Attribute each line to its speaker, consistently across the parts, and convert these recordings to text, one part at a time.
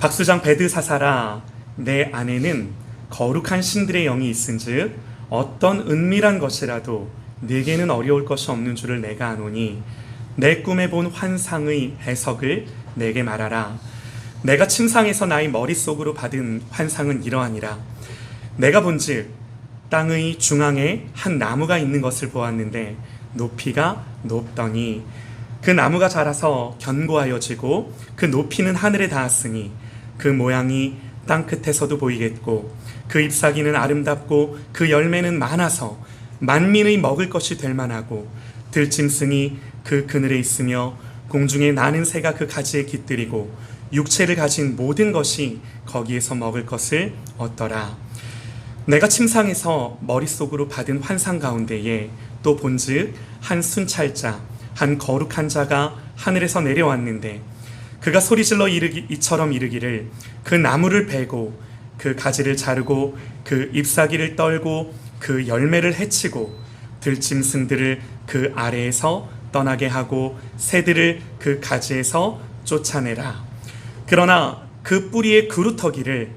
Speaker 1: 박수장 베드사사라, 내 안에는 거룩한 신들의 영이 있은즉 어떤 은밀한 것이라도 네게는 어려울 것이 없는 줄을 내가 아노니 내 꿈에 본 환상의 해석을 내게 말하라. 내가 침상에서 나의 머릿속으로 받은 환상은 이러하니라. 내가 본즉 땅의 중앙에 한 나무가 있는 것을 보았는데 높이가 높더니 그 나무가 자라서 견고하여지고 그 높이는 하늘에 닿았으니 그 모양이 땅 끝에서도 보이겠고 그 잎사귀는 아름답고 그 열매는 많아서 만민의 먹을 것이 될 만하고 들짐승이 그 그늘에 있으며 공중에 나는 새가 그 가지에 깃들이고 육체를 가진 모든 것이 거기에서 먹을 것을 얻더라. 내가 침상에서 머릿속으로 받은 환상 가운데에 또 본즉 한 순찰자 한 거룩한 자가 하늘에서 내려왔는데 그가 소리질러 이처럼 이르기를 그 나무를 베고 그 가지를 자르고 그 잎사귀를 떨고 그 열매를 해치고 들짐승들을 그 아래에서 떠나게 하고 새들을 그 가지에서 쫓아내라. 그러나 그 뿌리의 그루터기를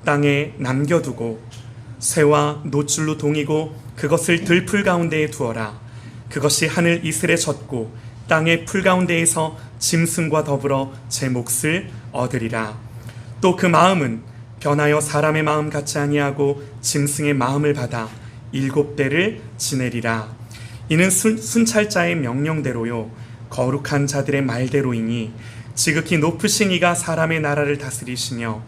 Speaker 1: 땅에 남겨두고 새와 노줄로 동이고 그것을 들풀 가운데에 두어라. 그것이 하늘 이슬에 젖고 땅의 풀 가운데에서 짐승과 더불어 제 몫을 얻으리라. 또 그 마음은 변하여 사람의 마음 같지 아니하고 짐승의 마음을 받아 7대를 지내리라. 이는 순찰자의 명령대로요 거룩한 자들의 말대로이니 지극히 높으신 이가 사람의 나라를 다스리시며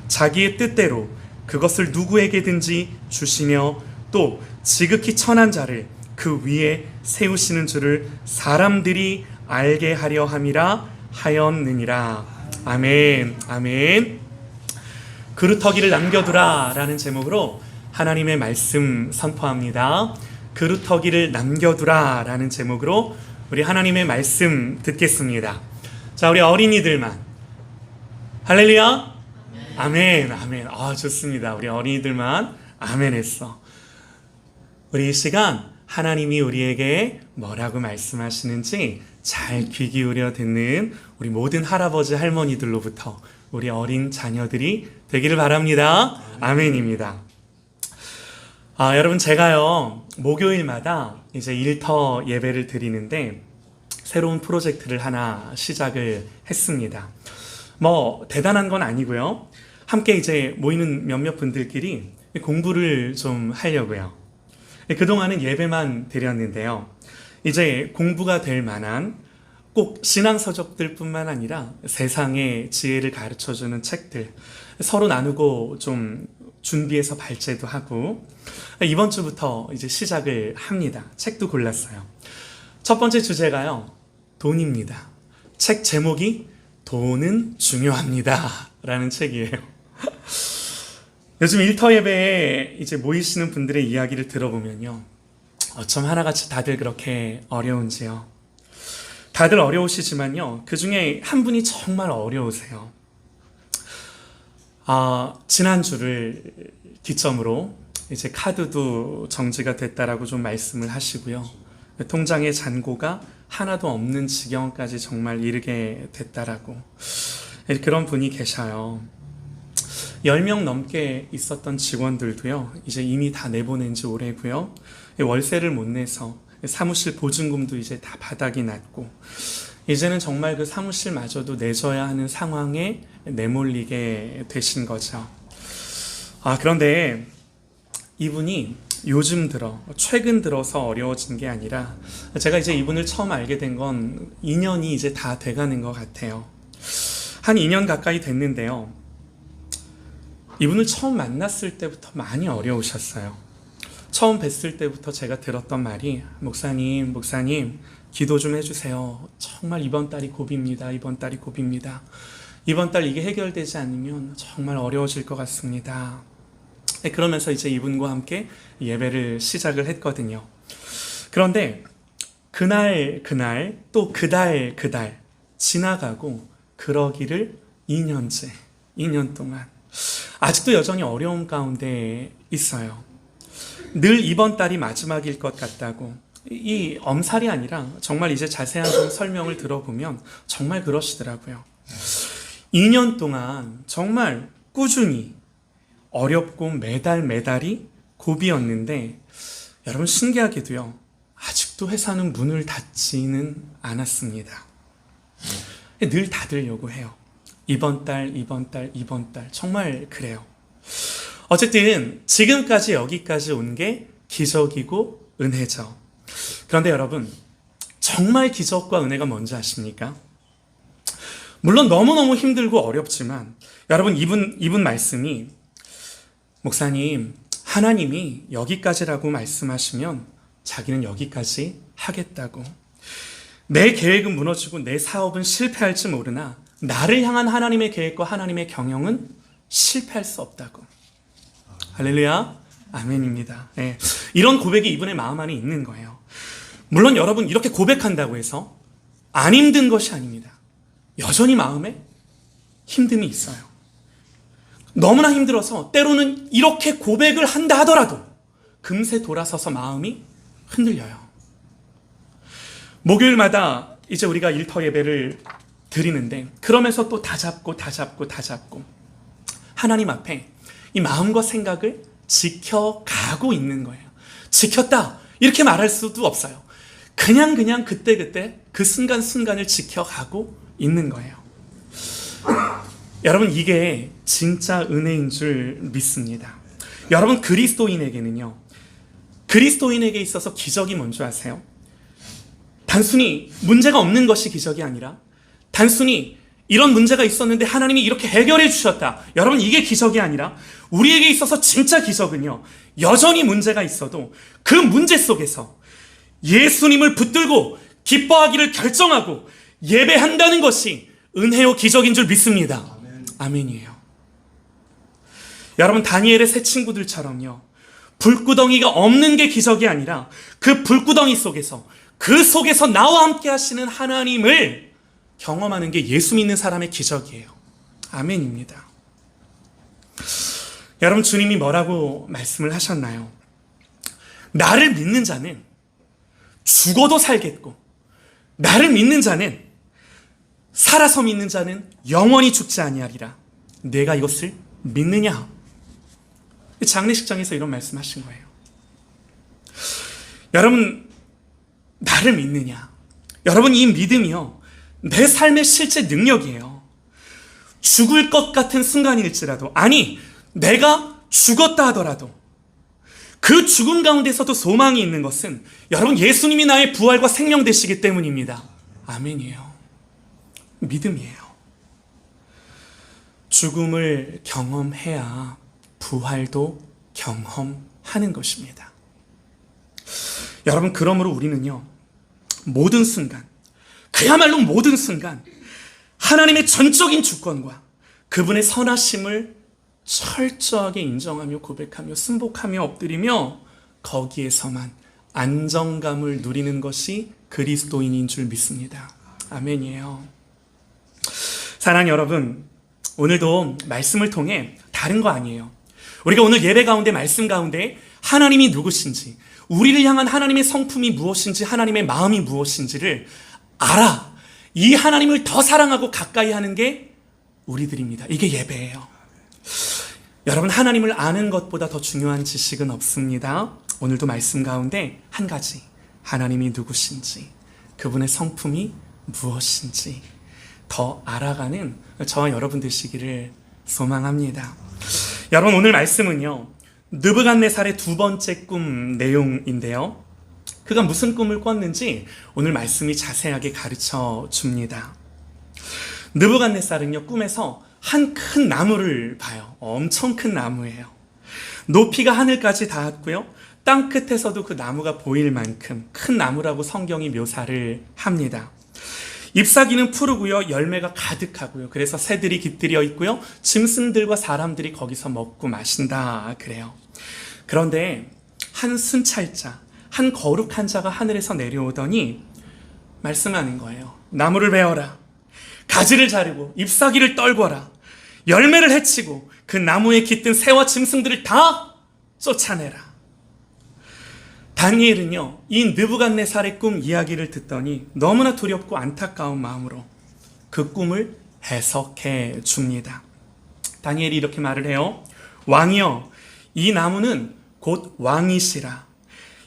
Speaker 1: 자기의 뜻대로 그것을 누구에게든지 주시며 또 지극히 천한 자를 그 위에 세우시는 줄을 사람들이 알게 하려 함이라 하였느니라. 아멘. 아멘. 그루터기를 남겨두라 라는 제목으로 하나님의 말씀 선포합니다. 그루터기를 남겨두라 라는 제목으로 우리 하나님의 말씀 듣겠습니다. 자, 우리 어린이들만 할렐루야. 아멘. 아멘. 좋습니다. 우리 어린이들만 아멘 했어. 우리 이 시간 하나님이 우리에게 뭐라고 말씀하시는지 잘 귀 기울여 듣는 우리 모든 할아버지 할머니들로부터 우리 어린 자녀들이 되기를 바랍니다. 아멘입니다. 여러분, 제가요 목요일마다 이제 일터 예배를 드리는데 새로운 프로젝트를 하나 시작을 했습니다. 뭐 대단한 건 아니고요. 함께 이제 모이는 몇몇 분들끼리 공부를 좀 하려고요. 그동안은 예배만 드렸는데요. 이제 공부가 될 만한 꼭 신앙서적들 뿐만 아니라 세상의 지혜를 가르쳐주는 책들 서로 나누고 좀 준비해서 발제도 하고 이번 주부터 이제 시작을 합니다. 책도 골랐어요. 첫 번째 주제가요, 돈입니다. 책 제목이 돈은 중요합니다 라는 책이에요. 요즘 일터 예배에 이제 모이시는 분들의 이야기를 들어보면요, 어쩜 하나같이 다들 그렇게 어려운지요. 다들 어려우시지만요, 그 중에 한 분이 정말 어려우세요. 지난주를 기점으로 이제 카드도 정지가 됐다라고 좀 말씀을 하시고요. 통장에 잔고가 하나도 없는 지경까지 정말 이르게 됐다라고 그런 분이 계셔요. 10명 넘게 있었던 직원들도요, 이제 이미 다 내보낸 지 오래고요. 월세를 못 내서 사무실 보증금도 이제 다 바닥이 났고 이제는 정말 그 사무실마저도 내줘야 하는 상황에 내몰리게 되신 거죠. 그런데 이분이 요즘 들어, 최근 들어서 어려워진 게 아니라 제가 이제 이분을 처음 알게 된 건 2년이 이제 다 돼가는 것 같아요. 한 2년 가까이 됐는데요. 이분을 처음 만났을 때부터 많이 어려우셨어요. 처음 뵀을 때부터 제가 들었던 말이 목사님 기도 좀 해주세요. 정말 이번 달이 고비입니다. 이번 달이 고비입니다. 이번 달 이게 해결되지 않으면 정말 어려워질 것 같습니다. 그러면서 이제 이분과 함께 예배를 시작을 했거든요. 그런데 그날 또 그달 지나가고 그러기를 2년째 2년 동안 아직도 여전히 어려움 가운데 있어요. 늘 이번 달이 마지막일 것 같다고, 이 엄살이 아니라 정말 이제 자세한 좀 설명을 들어보면 정말 그러시더라고요. 2년 동안 정말 꾸준히 어렵고 매달이 고비였는데 여러분 신기하게도요. 아직도 회사는 문을 닫지는 않았습니다. 늘 닫으려고 해요. 이번 달 정말 그래요. 어쨌든 지금까지 여기까지 온 게 기적이고 은혜죠. 그런데 여러분 정말 기적과 은혜가 뭔지 아십니까? 물론 너무너무 힘들고 어렵지만 여러분 이분 말씀이 목사님 하나님이 여기까지라고 말씀하시면 자기는 여기까지 하겠다고. 내 계획은 무너지고 내 사업은 실패할지 모르나 나를 향한 하나님의 계획과 하나님의 경영은 실패할 수 없다고. 할렐루야. 아멘입니다. 네. 이런 고백이 이분의 마음 안에 있는 거예요. 물론 여러분 이렇게 고백한다고 해서 안 힘든 것이 아닙니다. 여전히 마음에 힘듦이 있어요. 너무나 힘들어서 때로는 이렇게 고백을 한다 하더라도 금세 돌아서서 마음이 흔들려요. 목요일마다 이제 우리가 일터 예배를 드리는데 그러면서 또 다 잡고 하나님 앞에 이 마음과 생각을 지켜가고 있는 거예요. 지켰다 이렇게 말할 수도 없어요. 그냥 그때 그 순간순간을 지켜가고 있는 거예요. 여러분 이게 진짜 은혜인 줄 믿습니다. 여러분 그리스도인에게는요. 그리스도인에게 있어서 기적이 뭔지 아세요? 단순히 문제가 없는 것이 기적이 아니라 단순히 이런 문제가 있었는데 하나님이 이렇게 해결해 주셨다. 여러분 이게 기적이 아니라 우리에게 있어서 진짜 기적은요. 여전히 문제가 있어도 그 문제 속에서 예수님을 붙들고 기뻐하기를 결정하고 예배한다는 것이 은혜요 기적인 줄 믿습니다. 아멘이에요. 여러분 다니엘의 세 친구들처럼요. 불구덩이가 없는 게 기적이 아니라 그 불구덩이 속에서 그 속에서 나와 함께 하시는 하나님을 경험하는 게 예수 믿는 사람의 기적이에요. 아멘입니다. 여러분 주님이 뭐라고 말씀을 하셨나요? 나를 믿는 자는 죽어도 살겠고 나를 믿는 자는 살아서 믿는 자는 영원히 죽지 아니하리라. 내가 이것을 믿느냐? 장례식장에서 이런 말씀하신 거예요. 여러분 나를 믿느냐? 여러분 이 믿음이요 내 삶의 실제 능력이에요. 죽을 것 같은 순간일지라도 아니 내가 죽었다 하더라도 그 죽음 가운데서도 소망이 있는 것은 여러분 예수님이 나의 부활과 생명 되시기 때문입니다. 아멘이에요. 믿음이에요. 죽음을 경험해야 부활도 경험하는 것입니다. 여러분 그러므로 우리는요 모든 순간 그야말로 모든 순간 하나님의 전적인 주권과 그분의 선하심을 철저하게 인정하며 고백하며 순복하며 엎드리며 거기에서만 안정감을 누리는 것이 그리스도인인 줄 믿습니다. 아멘이에요. 사랑하는 여러분 오늘도 말씀을 통해 다른 거 아니에요. 우리가 오늘 예배 가운데 말씀 가운데 하나님이 누구신지 우리를 향한 하나님의 성품이 무엇인지 하나님의 마음이 무엇인지를 알아 이 하나님을 더 사랑하고 가까이 하는 게 우리들입니다. 이게 예배예요. 여러분 하나님을 아는 것보다 더 중요한 지식은 없습니다. 오늘도 말씀 가운데 한 가지 하나님이 누구신지 그분의 성품이 무엇인지 더 알아가는 저와 여러분 되시기를 소망합니다. 여러분 오늘 말씀은요 느부갓네살의 두 번째 꿈 내용인데요. 그가 무슨 꿈을 꿨는지 오늘 말씀이 자세하게 가르쳐 줍니다. 느부갓네살은요 꿈에서 한 큰 나무를 봐요. 엄청 큰 나무예요. 높이가 하늘까지 닿았고요. 땅 끝에서도 그 나무가 보일 만큼 큰 나무라고 성경이 묘사를 합니다. 잎사귀는 푸르고요. 열매가 가득하고요. 그래서 새들이 깃들여 있고요. 짐승들과 사람들이 거기서 먹고 마신다 그래요. 그런데 한 순찰자, 한 거룩한 자가 하늘에서 내려오더니 말씀하는 거예요. 나무를 베어라. 가지를 자르고 잎사귀를 떨궈라. 열매를 해치고 그 나무에 깃든 새와 짐승들을 다 쫓아내라. 다니엘은요 이 느부갓네살의 꿈 이야기를 듣더니 너무나 두렵고 안타까운 마음으로 그 꿈을 해석해 줍니다. 다니엘이 이렇게 말을 해요. 왕이여, 이 나무는 곧 왕이시라.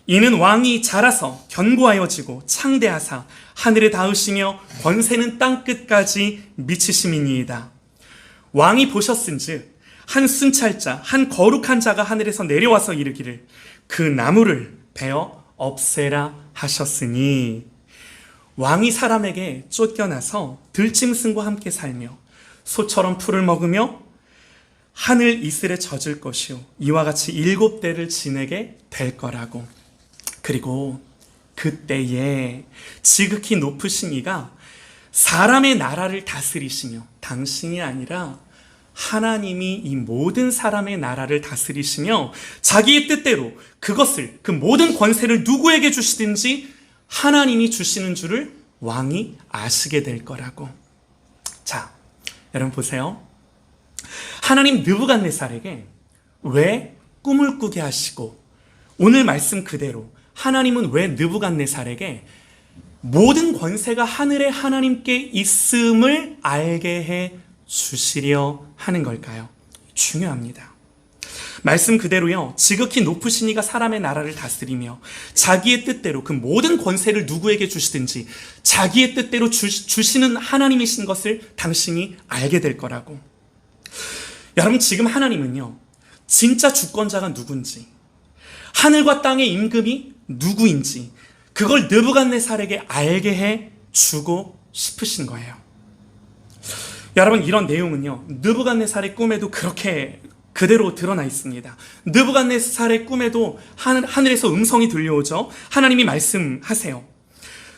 Speaker 1: 이는 왕이 자라서 견고하여지고 창대하사 하늘에 닿으시며 권세는 땅 끝까지 미치심이니이다. 왕이 보셨은즉 한 순찰자, 한 거룩한 자가 하늘에서 내려와서 이르기를 그 나무를 베어 없애라 하셨으니, 왕이 사람에게 쫓겨나서 들짐승과 함께 살며 소처럼 풀을 먹으며 하늘 이슬에 젖을 것이요 이와 같이 7대를 지내게 될 거라고. 그리고 그때에 지극히 높으신 이가 사람의 나라를 다스리시며, 당신이 아니라 하나님이 이 모든 사람의 나라를 다스리시며 자기의 뜻대로 그것을, 그 모든 권세를 누구에게 주시든지 하나님이 주시는 줄을 왕이 아시게 될 거라고. 자, 여러분 보세요. 하나님 느부갓네살에게 왜 꿈을 꾸게 하시고, 오늘 말씀 그대로 하나님은 왜 느부갓네살에게 모든 권세가 하늘의 하나님께 있음을 알게 해 주시려 하는 걸까요? 중요합니다. 말씀 그대로요, 지극히 높으신 이가 사람의 나라를 다스리며 자기의 뜻대로 그 모든 권세를 누구에게 주시든지 자기의 뜻대로 주시는 하나님이신 것을 당신이 알게 될 거라고. 여러분, 지금 하나님은요, 진짜 주권자가 누군지, 하늘과 땅의 임금이 누구인지 그걸 느부갓네살에게 알게 해 주고 싶으신 거예요. 여러분, 이런 내용은요, 느부갓네살의 꿈에도 그렇게 그대로 드러나 있습니다. 느부갓네살의 꿈에도 하늘에서 음성이 들려오죠. 하나님이 말씀하세요.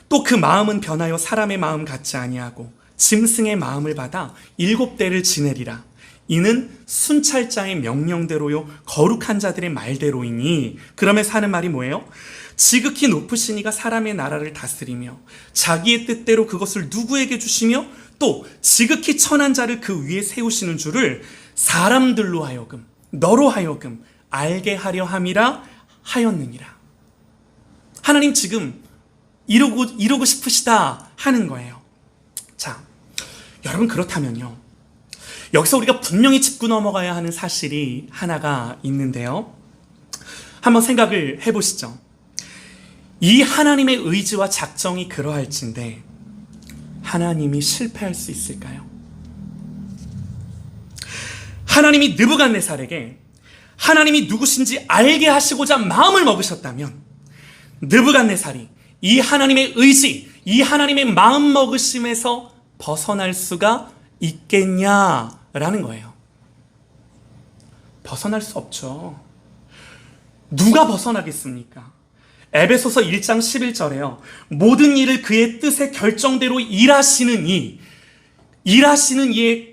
Speaker 1: 또 그 마음은 변하여 사람의 마음 같지 아니하고 짐승의 마음을 받아 7대를 지내리라. 이는 순찰자의 명령대로요 거룩한 자들의 말대로이니. 그러면서 하는 말이 뭐예요? 지극히 높으신 이가 사람의 나라를 다스리며 자기의 뜻대로 그것을 누구에게 주시며 또 지극히 천한 자를 그 위에 세우시는 줄을 사람들로 하여금, 너로 하여금 알게 하려 함이라 하였느니라. 하나님 지금 이루고 싶으시다 하는 거예요. 자, 여러분, 그렇다면요, 여기서 우리가 분명히 짚고 넘어가야 하는 사실이 하나가 있는데요. 한번 생각을 해보시죠. 이 하나님의 의지와 작정이 그러할진데 하나님이 실패할 수 있을까요? 하나님이 느부갓네살에게 하나님이 누구신지 알게 하시고자 마음을 먹으셨다면 느부갓네살이 이 하나님의 의지, 이 하나님의 마음 먹으심에서 벗어날 수가 있겠냐라는 거예요. 벗어날 수 없죠. 누가 벗어나겠습니까? 에베소서 1장 11절에요. 모든 일을 그의 뜻의 결정대로 일하시는 이의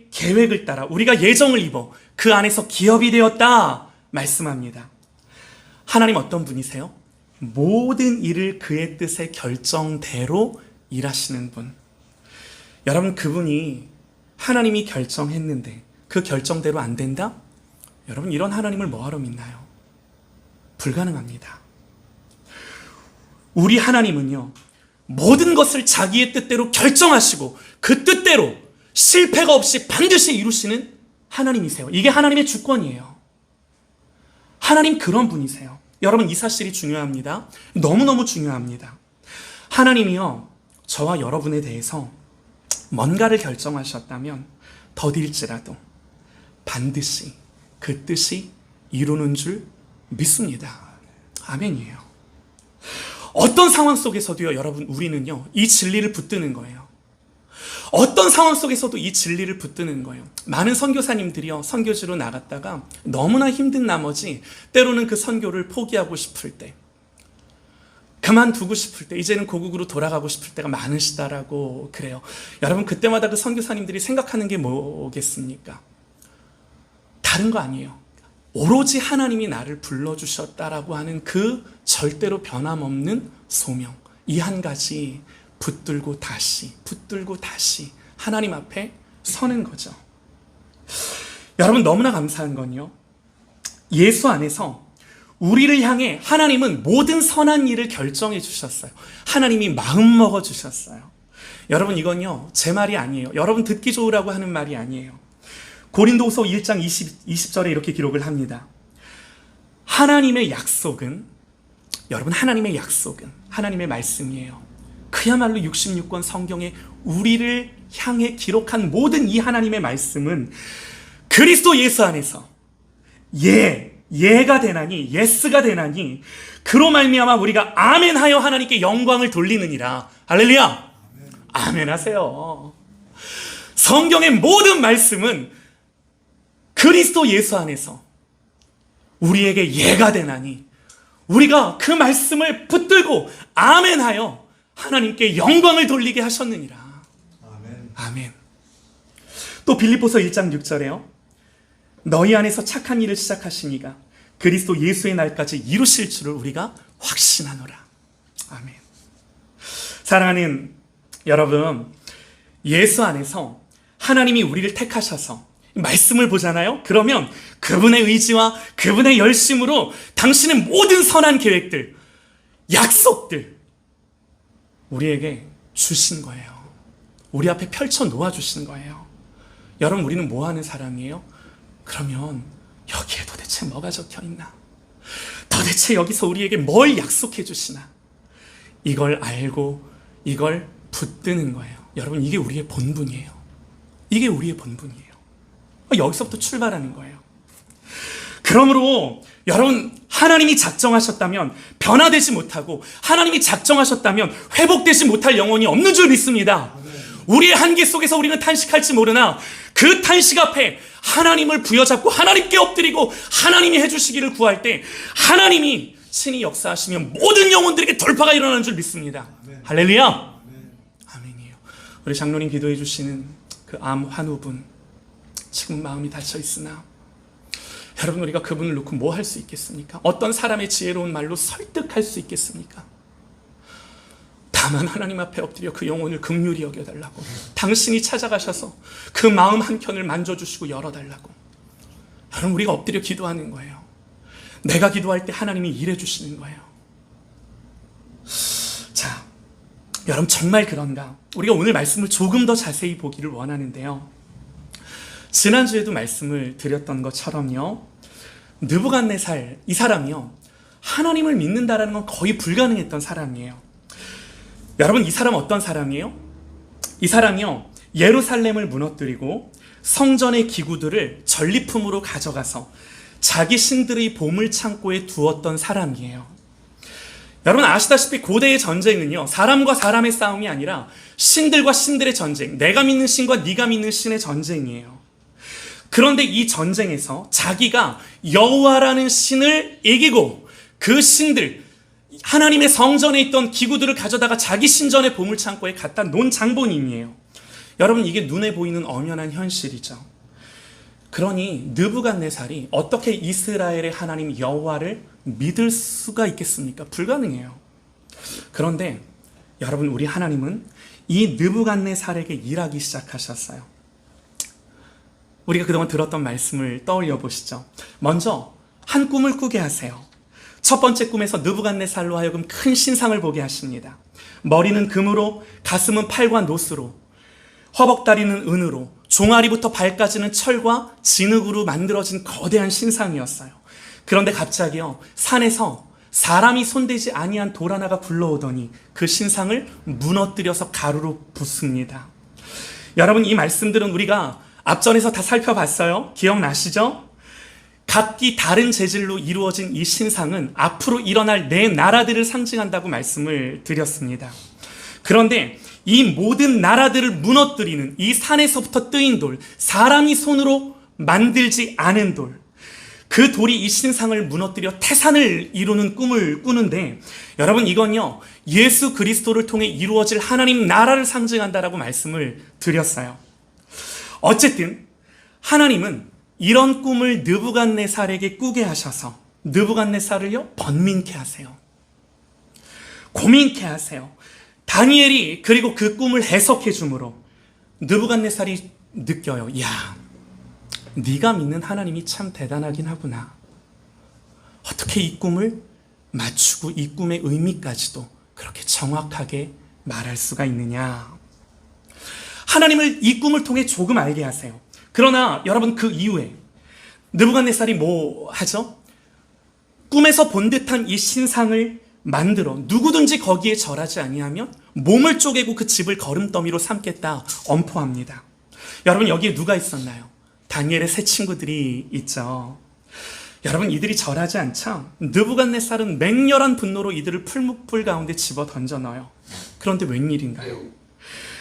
Speaker 1: 계획을 따라 우리가 예정을 입어 그 안에서 기업이 되었다 말씀합니다. 하나님 어떤 분이세요? 모든 일을 그의 뜻의 결정대로 일하시는 분. 여러분, 그분이 하나님이 결정했는데 그 결정대로 안 된다? 여러분, 이런 하나님을 뭐하러 믿나요? 불가능합니다. 우리 하나님은요, 모든 것을 자기의 뜻대로 결정하시고 그 뜻대로 실패가 없이 반드시 이루시는 하나님이세요. 이게 하나님의 주권이에요. 하나님 그런 분이세요. 여러분, 이 사실이 중요합니다. 너무너무 중요합니다. 하나님이요, 저와 여러분에 대해서 뭔가를 결정하셨다면 더딜지라도 반드시 그 뜻이 이루는 줄 믿습니다. 아멘이에요. 어떤 상황 속에서도요, 여러분, 우리는요, 이 진리를 붙드는 거예요. 어떤 상황 속에서도 이 진리를 붙드는 거예요. 많은 선교사님들이요, 선교지로 나갔다가 너무나 힘든 나머지 때로는 그 선교를 포기하고 싶을 때, 그만두고 싶을 때, 이제는 고국으로 돌아가고 싶을 때가 많으시다라고 그래요. 여러분, 그때마다 그 선교사님들이 생각하는 게 뭐겠습니까? 다른 거 아니에요. 오로지 하나님이 나를 불러주셨다라고 하는 그 절대로 변함없는 소명, 이 한 가지 붙들고 다시 하나님 앞에 서는 거죠. 여러분, 너무나 감사한 건요, 예수 안에서 우리를 향해 하나님은 모든 선한 일을 결정해 주셨어요. 하나님이 마음 먹어 주셨어요. 여러분 이건요 제 말이 아니에요. 여러분 듣기 좋으라고 하는 말이 아니에요. 고린도후서 1장 20절에 이렇게 기록을 합니다. 하나님의 약속은, 여러분 하나님의 약속은 하나님의 말씀이에요. 그야말로 66권 성경에 우리를 향해 기록한 모든 이 하나님의 말씀은 그리스도 예수 안에서 예가 되나니, 예스가 되나니, 그로 말미암아 우리가 아멘하여 하나님께 영광을 돌리느니라. 할렐루야. 아멘 하세요. 성경의 모든 말씀은 그리스도 예수 안에서 우리에게 예가 되나니, 우리가 그 말씀을 붙들고 아멘하여 하나님께 영광을 돌리게 하셨느니라.
Speaker 2: 아멘.
Speaker 1: 아멘. 또 빌립보서 1장 6절에요. 너희 안에서 착한 일을 시작하시니가 그리스도 예수의 날까지 이루실 줄을 우리가 확신하노라. 아멘. 사랑하는 여러분, 예수 안에서 하나님이 우리를 택하셔서 말씀을 보잖아요. 그러면 그분의 의지와 그분의 열심으로 당신의 모든 선한 계획들, 약속들 우리에게 주신 거예요. 우리 앞에 펼쳐 놓아 주신 거예요. 여러분, 우리는 뭐 하는 사람이에요? 그러면 여기에 도대체 뭐가 적혀 있나? 도대체 여기서 우리에게 뭘 약속해 주시나? 이걸 알고 이걸 붙드는 거예요. 여러분, 이게 우리의 본분이에요. 이게 우리의 본분이에요. 여기서부터 출발하는 거예요. 그러므로 여러분, 하나님이 작정하셨다면 변화되지 못하고, 하나님이 작정하셨다면 회복되지 못할 영혼이 없는 줄 믿습니다. 우리의 한계 속에서 우리는 탄식할지 모르나 그 탄식 앞에 하나님을 부여잡고 하나님께 엎드리고 하나님이 해주시기를 구할 때 하나님이 친히 역사하시면 모든 영혼들에게 돌파가 일어나는 줄 믿습니다. 아멘. 할렐루야. 아멘. 아멘이에요. 우리 장로님 기도해 주시는 그 암 환우분, 지금 마음이 닫혀 있으나 여러분, 우리가 그분을 놓고 뭐 할 수 있겠습니까? 어떤 사람의 지혜로운 말로 설득할 수 있겠습니까? 다만 하나님 앞에 엎드려 그 영혼을 긍휼히 여겨달라고, 당신이 찾아가셔서 그 마음 한켠을 만져주시고 열어달라고. 여러분, 우리가 엎드려 기도하는 거예요. 내가 기도할 때 하나님이 일해주시는 거예요. 자, 여러분 정말 그런가? 우리가 오늘 말씀을 조금 더 자세히 보기를 원하는데요. 지난주에도 말씀을 드렸던 것처럼요, 느부갓네살 이 사람이요, 하나님을 믿는다라는 건 거의 불가능했던 사람이에요. 여러분, 이 사람은 어떤 사람이에요? 이 사람이요, 예루살렘을 무너뜨리고 성전의 기구들을 전리품으로 가져가서 자기 신들의 보물 창고에 두었던 사람이에요. 여러분 아시다시피 고대의 전쟁은요, 사람과 사람의 싸움이 아니라 신들과 신들의 전쟁, 내가 믿는 신과 네가 믿는 신의 전쟁이에요. 그런데 이 전쟁에서 자기가 여호와라는 신을 이기고 그 신들, 하나님의 성전에 있던 기구들을 가져다가 자기 신전의 보물창고에 갖다 놓은 장본인이에요. 여러분, 이게 눈에 보이는 엄연한 현실이죠. 그러니 느부갓네살이 어떻게 이스라엘의 하나님 여호와를 믿을 수가 있겠습니까? 불가능해요. 그런데 여러분, 우리 하나님은 이 느부갓네살에게 일하기 시작하셨어요. 우리가 그동안 들었던 말씀을 떠올려 보시죠. 먼저 한 꿈을 꾸게 하세요. 첫 번째 꿈에서 느부갓네살로 하여금 큰 신상을 보게 하십니다. 머리는 금으로, 가슴은 팔과 노스로, 허벅다리는 은으로, 종아리부터 발까지는 철과 진흙으로 만들어진 거대한 신상이었어요. 그런데 갑자기요, 산에서 사람이 손대지 아니한 돌 하나가 굴러오더니 그 신상을 무너뜨려서 가루로 붓습니다. 여러분, 이 말씀들은 우리가 앞전에서 다 살펴봤어요. 기억나시죠? 각기 다른 재질로 이루어진 이 신상은 앞으로 일어날 네 나라들을 상징한다고 말씀을 드렸습니다. 그런데 이 모든 나라들을 무너뜨리는 이 산에서부터 뜨인 돌, 사람이 손으로 만들지 않은 돌, 그 돌이 이 신상을 무너뜨려 태산을 이루는 꿈을 꾸는데, 여러분 이건요, 예수 그리스도를 통해 이루어질 하나님 나라를 상징한다라고 말씀을 드렸어요. 어쨌든 하나님은 이런 꿈을 느부갓네살에게 꾸게 하셔서 느부갓네살을요, 번민케 하세요. 고민케 하세요. 다니엘이 그리고 그 꿈을 해석해 주므로 느부갓네살이 느껴요. 야, 네가 믿는 하나님이 참 대단하긴 하구나. 어떻게 이 꿈을 맞추고 이 꿈의 의미까지도 그렇게 정확하게 말할 수가 있느냐. 하나님을 이 꿈을 통해 조금 알게 하세요. 그러나 여러분, 그 이후에 느부갓네살이 뭐 하죠? 꿈에서 본 듯한 이 신상을 만들어 누구든지 거기에 절하지 아니하면 몸을 쪼개고 그 집을 거름더미로 삼겠다 엄포합니다. 여러분, 여기에 누가 있었나요? 다니엘의 세 친구들이 있죠. 여러분, 이들이 절하지 않죠? 느부갓네살은 맹렬한 분노로 이들을 풀무불 가운데 집어 던져 넣어요. 그런데 웬일인가요?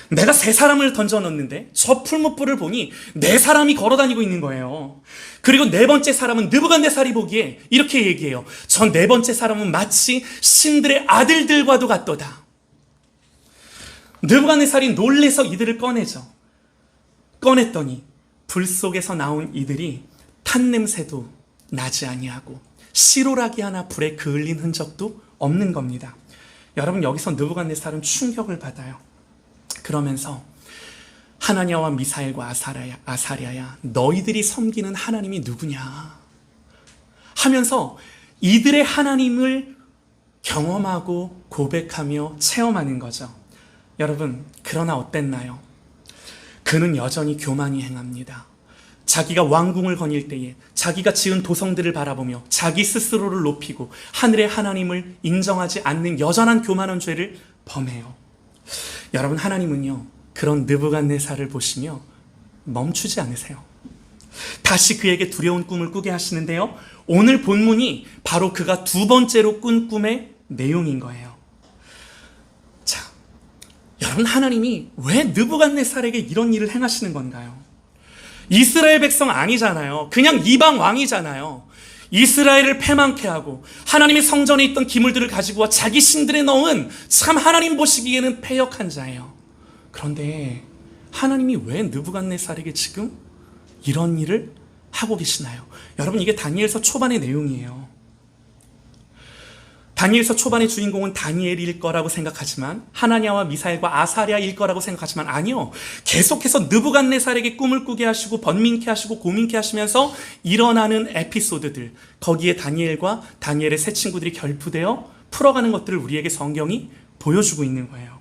Speaker 1: 내가 세 사람을 던져 넣는데 저 풀무불을 보니 네 사람이 걸어 다니고 있는 거예요. 그리고 네 번째 사람은 느부갓네살이 보기에 이렇게 얘기해요. 전 네 번째 사람은 마치 신들의 아들들과도 같도다. 느부갓네살이 놀래서 이들을 꺼냈더니 불 속에서 나온 이들이 탄 냄새도 나지 아니하고 시로라기 하나 불에 그을린 흔적도 없는 겁니다. 여러분, 여기서 느부갓네살은 충격을 받아요. 그러면서 하나냐와 미사엘과 아사랴야, 너희들이 섬기는 하나님이 누구냐 하면서 이들의 하나님을 경험하고 고백하며 체험하는 거죠. 여러분, 그러나 어땠나요? 그는 여전히 교만이 행합니다. 자기가 왕궁을 거닐 때에 자기가 지은 도성들을 바라보며 자기 스스로를 높이고 하늘의 하나님을 인정하지 않는 여전한 교만한 죄를 범해요. 여러분, 하나님은요, 그런 느부갓네살을 보시며 멈추지 않으세요. 다시 그에게 두려운 꿈을 꾸게 하시는데요, 오늘 본문이 바로 그가 두 번째로 꾼 꿈의 내용인 거예요. 자, 여러분, 하나님이 왜 느부갓네살에게 이런 일을 행하시는 건가요? 이스라엘 백성 아니잖아요. 그냥 이방 왕이잖아요. 이스라엘을 패망케 하고 하나님의 성전에 있던 기물들을 가지고 와 자기 신들에 넣은, 참 하나님 보시기에는 패역한 자예요. 그런데 하나님이 왜 느부갓네살에게 지금 이런 일을 하고 계시나요? 여러분, 이게 다니엘서 초반의 내용이에요. 다니엘서 초반의 주인공은 다니엘일 거라고 생각하지만, 하나냐와 미사엘과 아사랴일 거라고 생각하지만, 아니요, 계속해서 느부갓네살에게 꿈을 꾸게 하시고 번민케 하시고 고민케 하시면서 일어나는 에피소드들, 거기에 다니엘과 다니엘의 세 친구들이 결부되어 풀어가는 것들을 우리에게 성경이 보여주고 있는 거예요.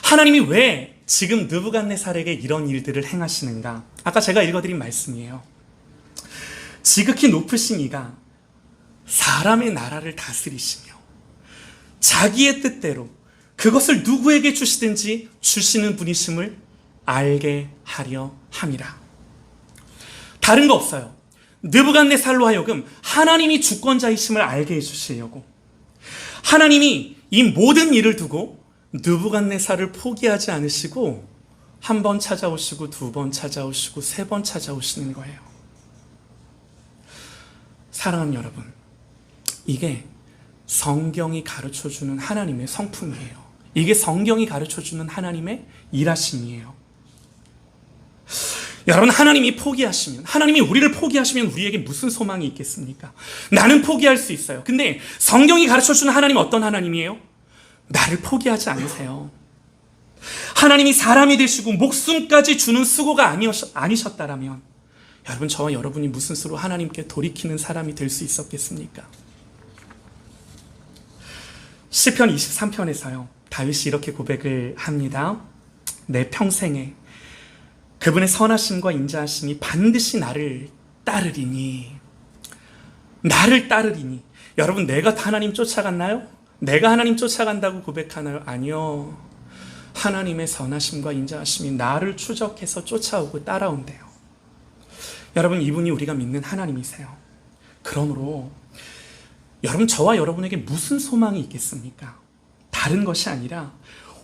Speaker 1: 하나님이 왜 지금 느부갓네살에게 이런 일들을 행하시는가? 아까 제가 읽어드린 말씀이에요. 지극히 높으신 이가 사람의 나라를 다스리시며 자기의 뜻대로 그것을 누구에게 주시든지 주시는 분이심을 알게 하려 함이라. 다른 거 없어요. 느부갓네살로 하여금 하나님이 주권자이심을 알게 해주시려고, 하나님이 이 모든 일을 두고 느부갓네살을 포기하지 않으시고 한 번 찾아오시고 두 번 찾아오시고 세 번 찾아오시는 거예요. 사랑하는 여러분, 이게 성경이 가르쳐주는 하나님의 성품이에요. 이게 성경이 가르쳐주는 하나님의 일하심이에요. 여러분, 하나님이 포기하시면, 하나님이 우리를 포기하시면 우리에게 무슨 소망이 있겠습니까? 나는 포기할 수 있어요. 근데 성경이 가르쳐주는 하나님은 어떤 하나님이에요? 나를 포기하지 않으세요. 하나님이 사람이 되시고 목숨까지 주는 수고가 아니셨다라면 여러분, 저와 여러분이 무슨 수로 하나님께 돌이키는 사람이 될 수 있었겠습니까? 시편 23편에서요, 다윗이 이렇게 고백을 합니다. 내 평생에 그분의 선하심과 인자하심이 반드시 나를 따르리니. 나를 따르리니. 여러분, 내가 하나님 쫓아갔나요? 내가 하나님 쫓아간다고 고백하나요? 아니요. 하나님의 선하심과 인자하심이 나를 추적해서 쫓아오고 따라온대요. 여러분, 이분이 우리가 믿는 하나님이세요. 그러므로 여러분, 저와 여러분에게 무슨 소망이 있겠습니까? 다른 것이 아니라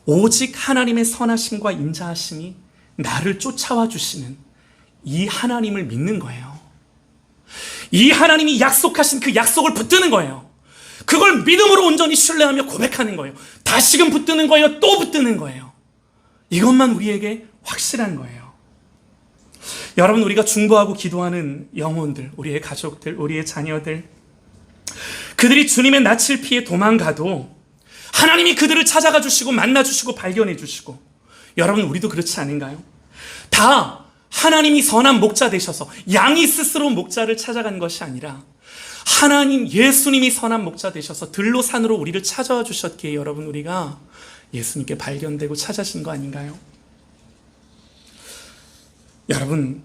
Speaker 1: 오직 하나님의 선하심과 인자하심이 나를 쫓아와 주시는 이 하나님을 믿는 거예요. 이 하나님이 약속하신 그 약속을 붙드는 거예요. 그걸 믿음으로 온전히 신뢰하며 고백하는 거예요. 다시금 붙드는 거예요. 또 붙드는 거예요. 이것만 우리에게 확실한 거예요. 여러분, 우리가 중보하고 기도하는 영혼들, 우리의 가족들, 우리의 자녀들, 그들이 주님의 낯을 피해 도망가도 하나님이 그들을 찾아가 주시고 만나 주시고 발견해 주시고, 여러분, 우리도 그렇지 않은가요? 다 하나님이 선한 목자 되셔서 양이 스스로 목자를 찾아간 것이 아니라 하나님 예수님이 선한 목자 되셔서 들로 산으로 우리를 찾아와 주셨기에 여러분, 우리가 예수님께 발견되고 찾아진 거 아닌가요? 여러분,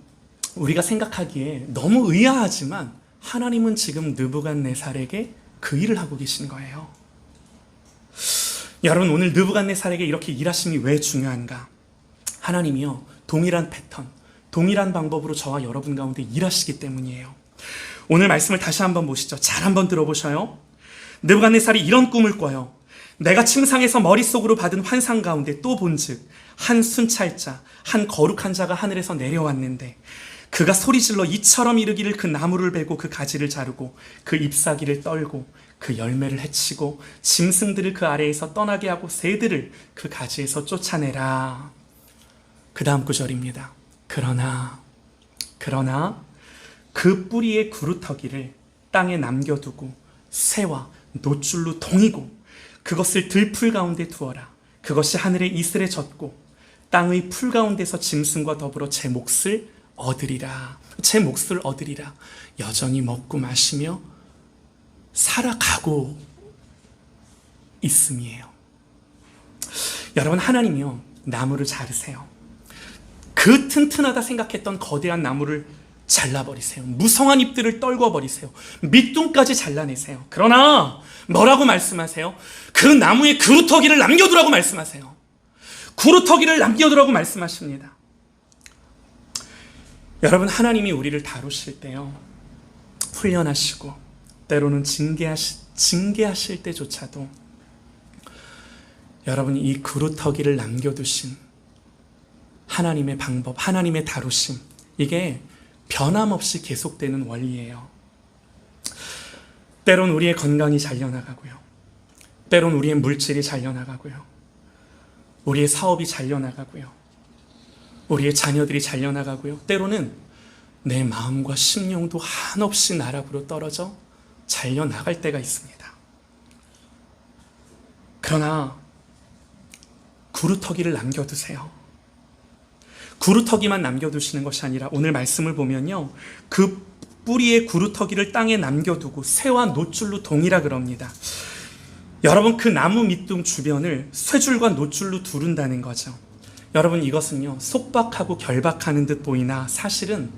Speaker 1: 우리가 생각하기에 너무 의아하지만 하나님은 지금 느부갓네살에게 그 일을 하고 계신 거예요. 여러분, 오늘 느부갓네살에게 이렇게 일하심이 왜 중요한가? 하나님이요, 동일한 패턴, 동일한 방법으로 저와 여러분 가운데 일하시기 때문이에요. 오늘 말씀을 다시 한번 보시죠. 잘 한번 들어보셔요. 느부갓네살이 이런 꿈을 꿔요. 내가 침상에서 머릿속으로 받은 환상 가운데 또 본즉 한 순찰자, 한 거룩한 자가 하늘에서 내려왔는데 그가 소리질러 이처럼 이르기를 그 나무를 베고 그 가지를 자르고 그 잎사귀를 떨고 그 열매를 해치고 짐승들을 그 아래에서 떠나게 하고 새들을 그 가지에서 쫓아내라. 그 다음 구절입니다. 그러나 그 뿌리의 구루터기를 땅에 남겨두고 새와 노줄로 동이고 그것을 들풀 가운데 두어라. 그것이 하늘의 이슬에 젖고 땅의 풀 가운데서 짐승과 더불어 제 몫을 얻으리라. 제 몫을 얻으리라. 여전히 먹고 마시며 살아가고 있음이에요. 여러분, 하나님이요, 나무를 자르세요. 그 튼튼하다 생각했던 거대한 나무를 잘라버리세요. 무성한 잎들을 떨궈버리세요. 밑둥까지 잘라내세요. 그러나 뭐라고 말씀하세요? 그 나무에 그루터기를 남겨두라고 말씀하세요. 그루터기를 남겨두라고 말씀하십니다. 여러분, 하나님이 우리를 다루실 때요, 훈련하시고 때로는 징계하실 때조차도 여러분, 이 그루터기를 남겨두신 하나님의 방법, 하나님의 다루심, 이게 변함없이 계속되는 원리예요. 때론 우리의 건강이 잘려나가고요. 때론 우리의 물질이 잘려나가고요. 우리의 사업이 잘려나가고요. 우리의 자녀들이 잘려나가고요. 때로는 내 마음과 심령도 한없이 나락으로 떨어져 잘려나갈 때가 있습니다. 그러나 구루터기를 남겨두세요. 구루터기만 남겨두시는 것이 아니라 오늘 말씀을 보면요, 그 뿌리의 구루터기를 땅에 남겨두고 새와 노줄로 동이라 그럽니다. 여러분, 그 나무 밑둥 주변을 쇠줄과 노줄로 두른다는 거죠. 여러분, 이것은요, 속박하고 결박하는 듯 보이나 사실은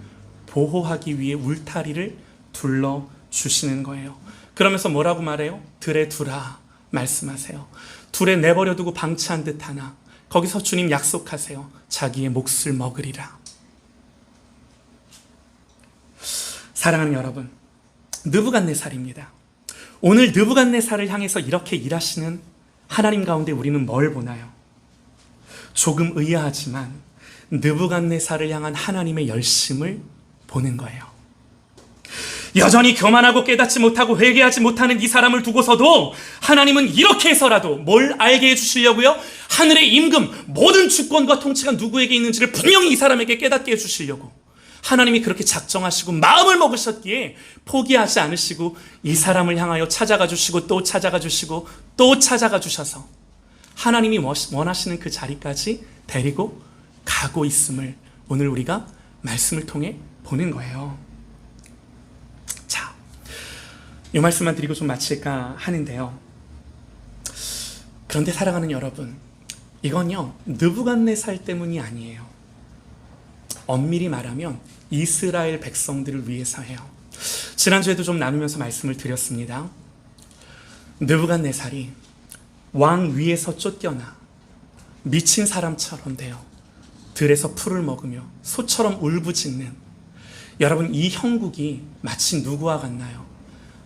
Speaker 1: 보호하기 위해 울타리를 둘러주시는 거예요. 그러면서 뭐라고 말해요? 들에 두라 말씀하세요. 둘에 내버려두고 방치한 듯 하나 거기서 주님 약속하세요. 자기의 몫을 먹으리라. 사랑하는 여러분, 느부갓네살입니다. 오늘 느부갓네살을 향해서 이렇게 일하시는 하나님 가운데 우리는 뭘 보나요? 조금 의아하지만 느부갓네살을 향한 하나님의 열심을 보는 거예요. 여전히 교만하고 깨닫지 못하고 회개하지 못하는 이 사람을 두고서도 하나님은 이렇게 해서라도 뭘 알게 해주시려고요? 하늘의 임금, 모든 주권과 통치가 누구에게 있는지를 분명히 이 사람에게 깨닫게 해주시려고 하나님이 그렇게 작정하시고 마음을 먹으셨기에 포기하지 않으시고 이 사람을 향하여 찾아가 주시고 또 찾아가 주시고 또 찾아가 주셔서 하나님이 원하시는 그 자리까지 데리고 가고 있음을 오늘 우리가 말씀을 통해 보는 거예요. 자, 이 말씀만 드리고 좀 마칠까 하는데요. 그런데 사랑하는 여러분, 이건요, 느부갓네살 때문이 아니에요. 엄밀히 말하면 이스라엘 백성들을 위해서예요. 지난주에도 좀 나누면서 말씀을 드렸습니다. 느부갓네살이 왕 위에서 쫓겨나 미친 사람처럼 되어 들에서 풀을 먹으며 소처럼 울부짖는, 여러분, 이 형국이 마치 누구와 같나요?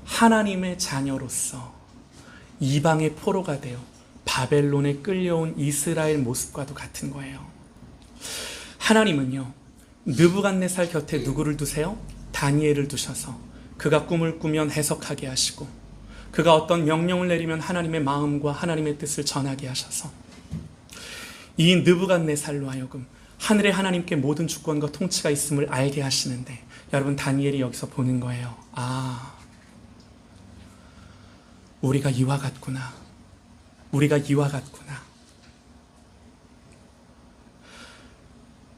Speaker 1: 하나님의 자녀로서 이방의 포로가 되어 바벨론에 끌려온 이스라엘 모습과도 같은 거예요. 하나님은요, 느부갓네살 곁에 누구를 두세요? 다니엘을 두셔서 그가 꿈을 꾸면 해석하게 하시고 그가 어떤 명령을 내리면 하나님의 마음과 하나님의 뜻을 전하게 하셔서 이 느부갓네살로 하여금 하늘의 하나님께 모든 주권과 통치가 있음을 알게 하시는데, 여러분, 다니엘이 여기서 보는 거예요. 아, 우리가 이와 같구나. 우리가 이와 같구나.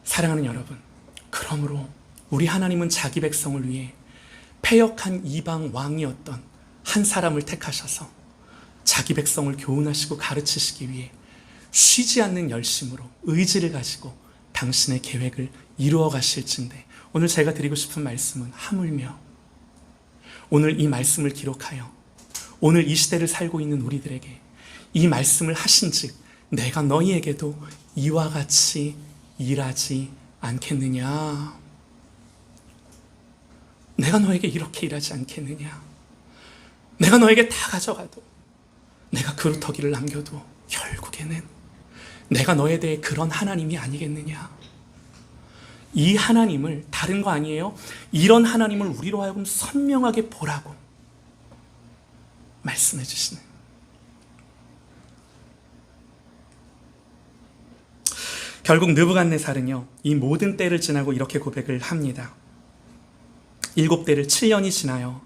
Speaker 1: 사랑하는 여러분, 그러므로 우리 하나님은 자기 백성을 위해 패역한 이방 왕이었던 한 사람을 택하셔서 자기 백성을 교훈하시고 가르치시기 위해 쉬지 않는 열심으로 의지를 가지고 당신의 계획을 이루어 가실진데, 오늘 제가 드리고 싶은 말씀은 하물며 오늘 이 말씀을 기록하여 오늘 이 시대를 살고 있는 우리들에게 이 말씀을 하신즉 내가 너희에게도 이와 같이 일하지 않겠느냐. 내가 너에게 이렇게 일하지 않겠느냐. 내가 너에게 다 가져가도, 내가 그루터기를 남겨도 결국에는 내가 너에 대해 그런 하나님이 아니겠느냐. 이 하나님을, 다른 거 아니에요, 이런 하나님을 우리로 하여금 선명하게 보라고 말씀해 주시는, 결국 느부갓네살은요 이 모든 때를 지나고 이렇게 고백을 합니다. 7대를 7년이 지나요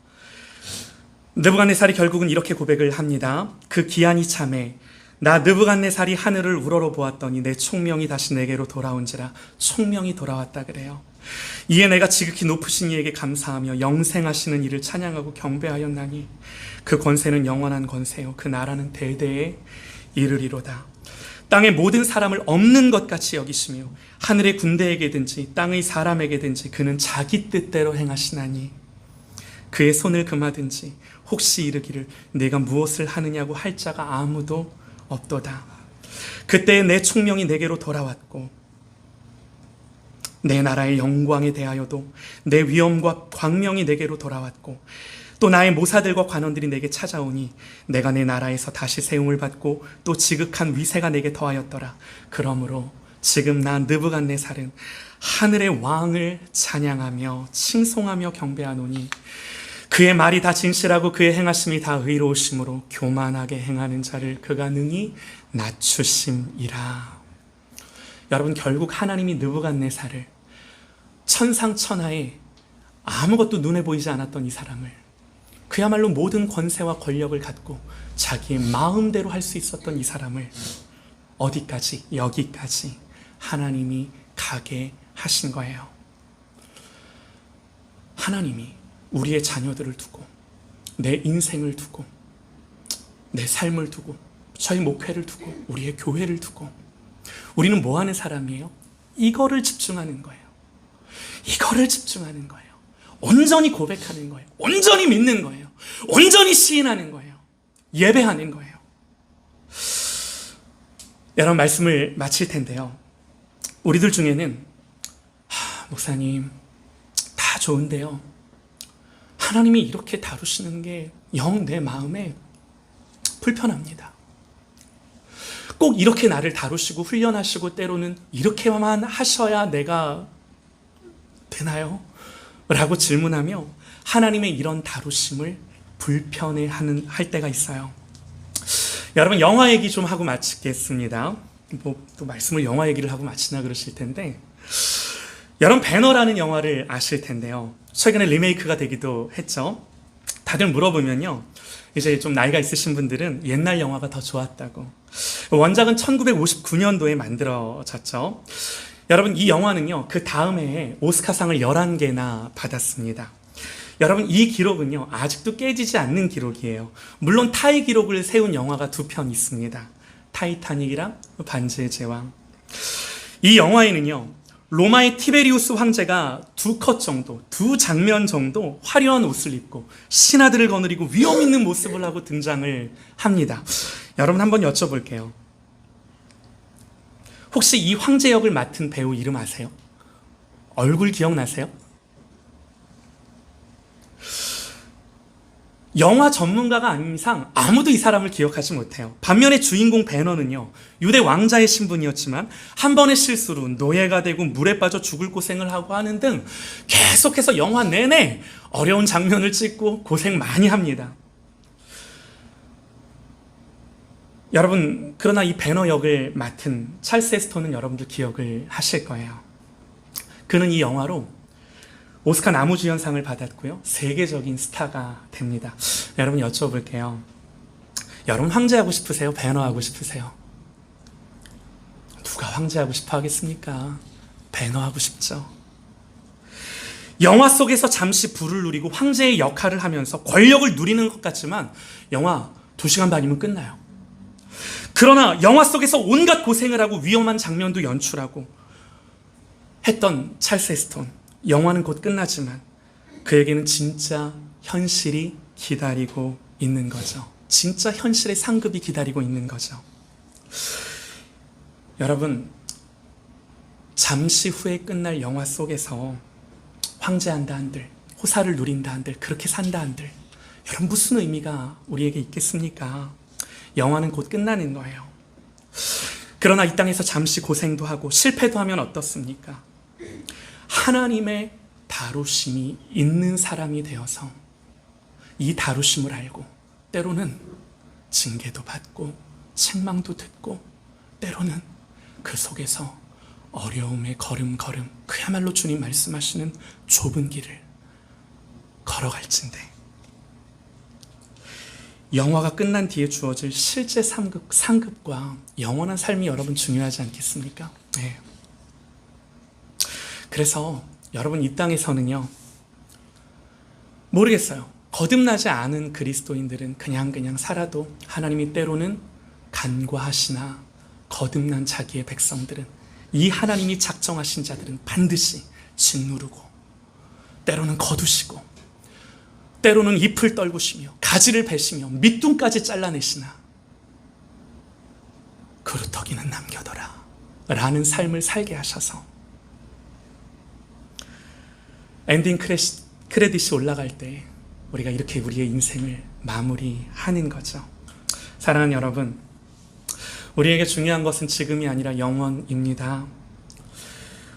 Speaker 1: 느부갓네살이 결국은 이렇게 고백을 합니다. 그 기한이 참에 나 느부갓네살이 하늘을 우러러 보았더니 내 총명이 다시 내게로 돌아온지라. 총명이 돌아왔다 그래요. 이에 내가 지극히 높으신 이에게 감사하며 영생하시는 이를 찬양하고 경배하였나니 그 권세는 영원한 권세요 그 나라는 대대에 이르리로다. 땅의 모든 사람을 없는 것 같이 여기시며 하늘의 군대에게든지 땅의 사람에게든지 그는 자기 뜻대로 행하시나니 그의 손을 금하든지 혹시 이르기를 내가 무엇을 하느냐고 할 자가 아무도 없도다. 그때 내 총명이 내게로 돌아왔고 내 나라의 영광에 대하여도 내 위엄과 광명이 내게로 돌아왔고 또 나의 모사들과 관원들이 내게 찾아오니 내가 내 나라에서 다시 세움을 받고 또 지극한 위세가 내게 더하였더라. 그러므로 지금 나 느부갓네살은 하늘의 왕을 찬양하며 칭송하며 경배하노니 그의 말이 다 진실하고 그의 행하심이 다 의로우심으로 교만하게 행하는 자를 그가 능히 낮추심이라. 여러분, 결국 하나님이 느부갓네살을 천상천하에 아무것도 눈에 보이지 않았던 이 사람을, 그야말로 모든 권세와 권력을 갖고 자기의 마음대로 할 수 있었던 이 사람을 어디까지, 여기까지 하나님이 가게 하신 거예요. 하나님이 우리의 자녀들을 두고, 내 인생을 두고, 내 삶을 두고, 저희 목회를 두고, 우리의 교회를 두고, 우리는 뭐 하는 사람이에요? 이거를 집중하는 거예요. 이거를 집중하는 거예요. 온전히 고백하는 거예요. 온전히 믿는 거예요. 온전히 시인하는 거예요. 예배하는 거예요. 여러분, 말씀을 마칠 텐데요, 우리들 중에는 목사님 다 좋은데요, 하나님이 이렇게 다루시는 게 영 내 마음에 불편합니다. 꼭 이렇게 나를 다루시고 훈련하시고 때로는 이렇게만 하셔야 내가 되나요? 라고 질문하며 하나님의 이런 다루심을 불편해할 때가 있어요. 여러분, 영화 얘기 좀 하고 마치겠습니다. 또 말씀을 영화 얘기를 하고 마치나 그러실 텐데, 여러분, 배너라는 영화를 아실 텐데요, 최근에 리메이크가 되기도 했죠. 다들 물어보면요, 이제 좀 나이가 있으신 분들은 옛날 영화가 더 좋았다고. 원작은 1959년도에 만들어졌죠. 여러분, 이 영화는요, 그 다음 해에 오스카상을 11개나 받았습니다. 여러분, 이 기록은요, 아직도 깨지지 않는 기록이에요. 물론 타이 기록을 세운 영화가 2편 있습니다. 타이타닉이랑 반지의 제왕. 이 영화에는요, 로마의 티베리우스 황제가 2컷 정도, 2장면 정도 화려한 옷을 입고 신하들을 거느리고 위험 있는 모습을 하고 등장을 합니다. 여러분, 한번 여쭤볼게요. 혹시 이 황제 역을 맡은 배우 이름 아세요? 얼굴 기억나세요? 영화 전문가가 아닌 이상 아무도 이 사람을 기억하지 못해요. 반면에 주인공 배너는요, 유대 왕자의 신분이었지만 한 번의 실수로 노예가 되고 물에 빠져 죽을 고생을 하고 하는 등 계속해서 영화 내내 어려운 장면을 찍고 고생 많이 합니다. 여러분, 그러나 이 배너 역을 맡은 찰스 헤스턴은 여러분들 기억을 하실 거예요. 그는 이 영화로 오스카 나무주연상을 받았고요, 세계적인 스타가 됩니다. 여러분, 여쭤볼게요. 여러분, 황제하고 싶으세요? 배너하고 싶으세요? 누가 황제하고 싶어 하겠습니까? 배너하고 싶죠. 영화 속에서 잠시 부를 누리고 황제의 역할을 하면서 권력을 누리는 것 같지만 영화 2시간 반이면 끝나요. 그러나 영화 속에서 온갖 고생을 하고 위험한 장면도 연출하고 했던 찰스 헤스턴, 영화는 곧 끝나지만 그에게는 진짜 현실이 기다리고 있는 거죠. 진짜 현실의 상급이 기다리고 있는 거죠. 여러분, 잠시 후에 끝날 영화 속에서 황제한다 한들, 호사를 누린다 한들, 그렇게 산다 한들, 여러분 무슨 의미가 우리에게 있겠습니까? 영화는 곧 끝나는 거예요. 그러나 이 땅에서 잠시 고생도 하고 실패도 하면 어떻습니까? 하나님의 다루심이 있는 사람이 되어서 이 다루심을 알고 때로는 징계도 받고 책망도 듣고 때로는 그 속에서 어려움의 걸음걸음, 그야말로 주님 말씀하시는 좁은 길을 걸어갈진대 영화가 끝난 뒤에 주어질 실제 상급과 영원한 삶이 여러분 중요하지 않겠습니까? 네. 그래서 여러분 이 땅에서는요, 모르겠어요. 거듭나지 않은 그리스도인들은 그냥 살아도 하나님이 때로는 간과하시나 거듭난 자기의 백성들은, 이 하나님이 작정하신 자들은 반드시 짓누르고 때로는 거두시고 때로는 잎을 떨구시며 가지를 베시며 밑둥까지 잘라내시나 그루터기는 남겨둬라 라는 삶을 살게 하셔서 엔딩 크레딧이 올라갈 때 우리가 이렇게 우리의 인생을 마무리하는 거죠. 사랑하는 여러분, 우리에게 중요한 것은 지금이 아니라 영원입니다.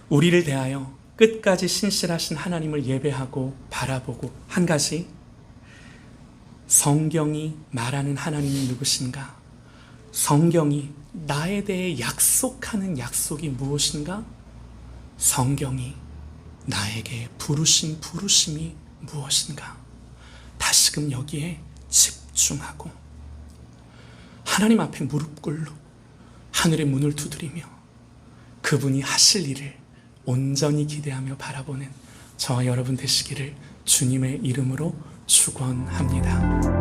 Speaker 1: 우리를 대하여 끝까지 신실하신 하나님을 예배하고 바라보고, 한 가지, 성경이 말하는 하나님이 누구신가? 성경이 나에 대해 약속하는 약속이 무엇인가? 성경이 나에게 부르신 부르심이 무엇인가? 다시금 여기에 집중하고 하나님 앞에 무릎 꿇고 하늘의 문을 두드리며 그분이 하실 일을 온전히 기대하며 바라보는 저와 여러분 되시기를 주님의 이름으로 축원합니다.